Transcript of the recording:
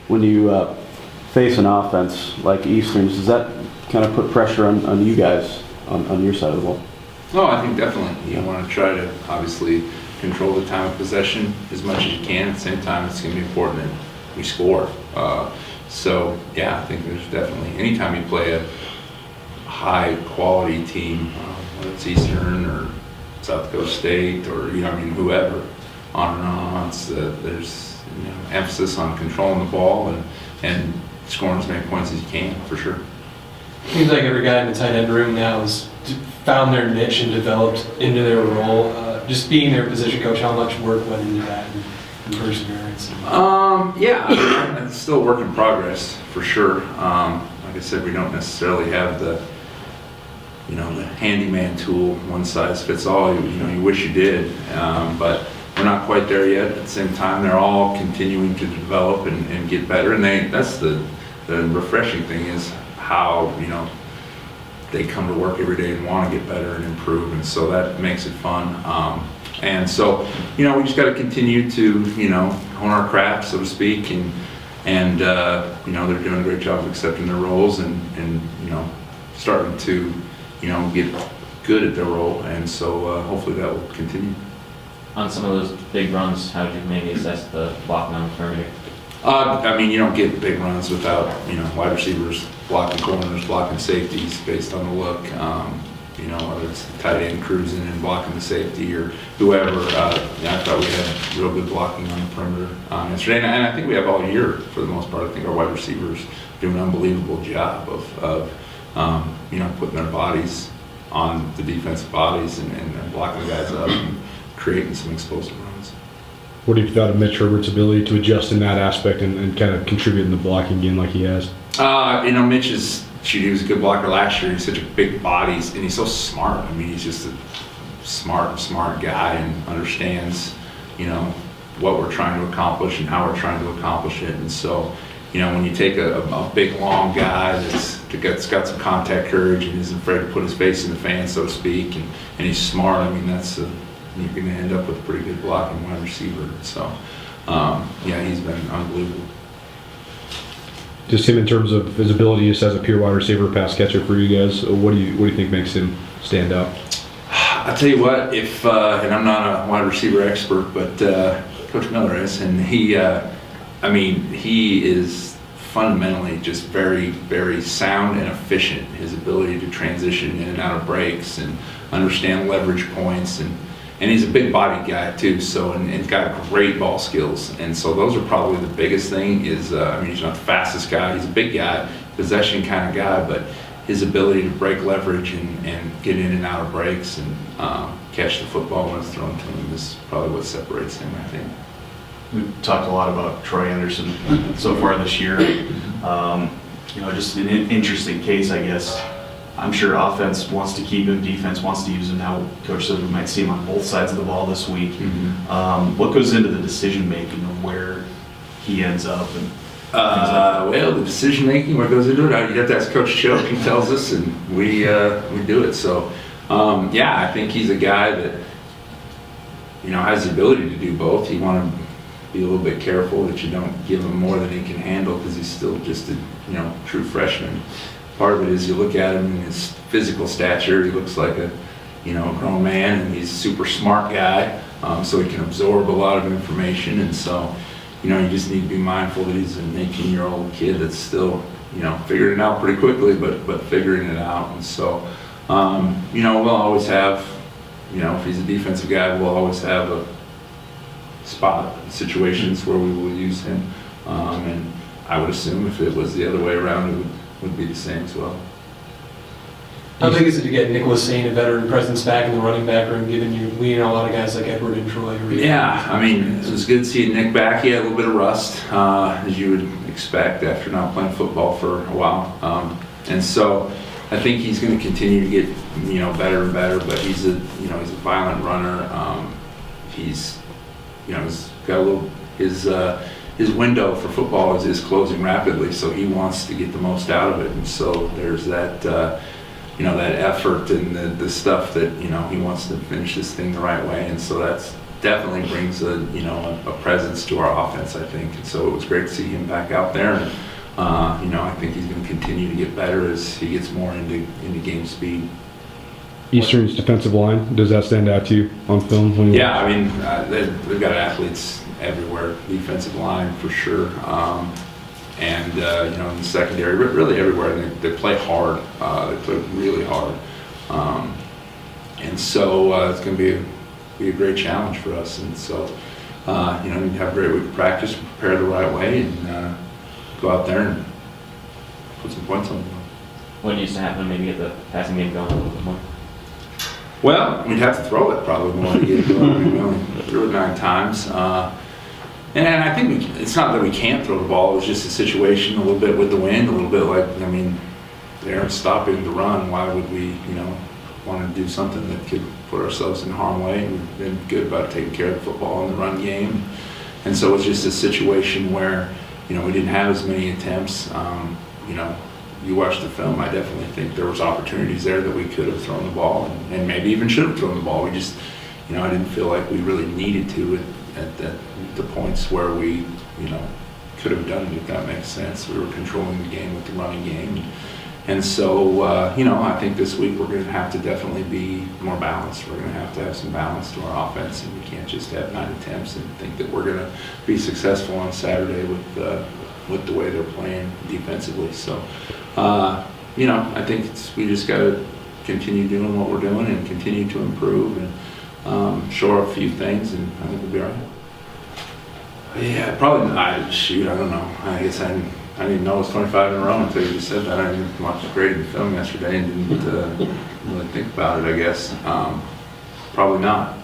when you face an offense like Eastern's, does that kind of put pressure on you guys on your side of the ball? No, I think definitely. You want to try to obviously control the time of possession as much as you can. At the same time, it's going to be important that we score. So yeah, I think there's definitely, anytime you play a high quality team, whether it's Eastern or South Coast State or, you know, I mean, whoever, on and on, there's, you know, emphasis on controlling the ball and scoring as many points as you can, for sure. Seems like every guy in the tight end room now has found their niche and developed into their role. Just being their position coach, how much work went into that and perseverance? Yeah, it's still a work in progress, for sure. Like I said, we don't necessarily have the, you know, the handyman tool, one size fits all. You know, you wish you did, but we're not quite there yet. At the same time, they're all continuing to develop and get better, and that's the refreshing thing is how, you know, they come to work every day and want to get better and improve, and so that makes it fun. And so, you know, we just got to continue to, you know, hone our craft, so to speak, and you know, they're doing a great job of accepting their roles and you know, starting to, you know, get good at their role, and so hopefully that will continue. On some of those big runs, how did you maybe assess the blocking on the perimeter? I mean, you don't get big runs without, you know, wide receivers blocking corners, blocking safeties based on the look. You know, whether it's the tight end cruising and blocking the safety or whoever. Yeah, I thought we had real good blocking on the perimeter yesterday, and I think we have all year for the most part. I think our wide receivers do an unbelievable job of you know, putting their bodies on the defensive bodies and blocking guys up and creating some explosive runs. What have you thought of Mitch Herbert's ability to adjust in that aspect and kind of contribute in the blocking game like he has? You know, Mitch he was a good blocker last year. He's such a big body, and he's so smart. I mean, he's just a smart guy and understands, you know, what we're trying to accomplish and how we're trying to accomplish it. And so, you know, when you take a big, long guy that's got some contact courage and isn't afraid to put his face in the fan, so to speak, and he's smart, I mean, you're going to end up with a pretty good blocking wide receiver. So, yeah, he's been unbelievable. Just him in terms of his ability just as a pure wide receiver, pass catcher for you guys. What do you think makes him stand out? I'll tell you what, if and I'm not a wide receiver expert, but Coach Miller is, and I mean, he is fundamentally just very, very sound and efficient. His ability to transition in and out of breaks and understand leverage points, and he's a big body guy too, so and got great ball skills, and so those are probably the biggest thing is, I mean, he's not the fastest guy, he's a big guy, possession kind of guy, but his ability to break leverage and get in and out of breaks and catch the football when it's thrown to him is probably what separates him, I think. We've talked a lot about Troy Anderson so far this year. You know, just an interesting case, I guess. I'm sure offense wants to keep him, defense wants to use him. Now, Coach said we might see him on both sides of the ball this week. Mm-hmm. What goes into the decision making of where he ends up? And well, the decision making, what goes into it, you have to ask Coach Choke. He tells us, and we do it. So, yeah, I think he's a guy that, you know, has the ability to do both. You want to be a little bit careful that you don't give him more than he can handle because he's still just a, you know, true freshman. Part of it is you look at him in his physical stature, he looks like a, you know, grown man, and he's a super smart guy, so he can absorb a lot of information, and so, you know, you just need to be mindful that he's an 18-year-old kid that's still, you know, figuring it out pretty quickly, but figuring it out, and so, you know, we'll always have, you know, if he's a defensive guy, we'll always have a spot situations where we will use him, and I would assume if it was the other way around, it would be the same as well. How big is it to get Nicholas Saint, a veteran presence, back in the running back room, given we know a lot of guys like Edward and Troy? Yeah, I mean, it was good seeing Nick back. He had a little bit of rust, as you would expect after not playing football for a while. And so I think he's going to continue to get, you know, better and better, but he's a violent runner. He's, you know, he's got a little, his window for football is closing rapidly, so he wants to get the most out of it, and so there's that, you know, that effort and the stuff that, you know, he wants to finish this thing the right way, and so definitely brings a presence to our offense, I think. And so it was great to see him back out there. And, I think he's going to continue to get better as he gets more into game speed. Eastern's defensive line, does that stand out to you on film? When you Yeah, I mean, they've got athletes everywhere, defensive line for sure. In the secondary, really everywhere. They play hard. They play really hard. And so it's going to be a great challenge for us. And so, need to have a great week of practice, prepare the right way, and go out there and put some points on the board. What needs to happen to maybe get the passing game going a little bit more? Well, we'd have to throw it probably more to get it going. We only threw it 9 times. And I think it's not that we can't throw the ball. It was just a situation a little bit with the wind, a little bit like, they aren't stopping the run. Why would we, want to do something that could put ourselves in harm's way? We've been good about taking care of the football in the run game. And so it's just a situation where, we didn't have as many attempts. You watch the film, I definitely think there was opportunities there that we could have thrown the ball and maybe even should have thrown the ball. We just, I didn't feel like we really needed to at the points where we, could have done it, if that makes sense. We were controlling the game with the running game. And so, I think this week we're going to have to definitely be more balanced. We're going to have some balance to our offense, and we can't just have 9 attempts and think that we're going to be successful on Saturday with the way they're playing defensively. So, I think we just got to continue doing what we're doing and continue to improve and shore up a few things, and I think we'll be all right. Yeah, probably not. I don't know. I guess I didn't know it was 25 in a row until you just said that. I didn't watch the graded film yesterday and didn't really think about it, I guess. Probably not.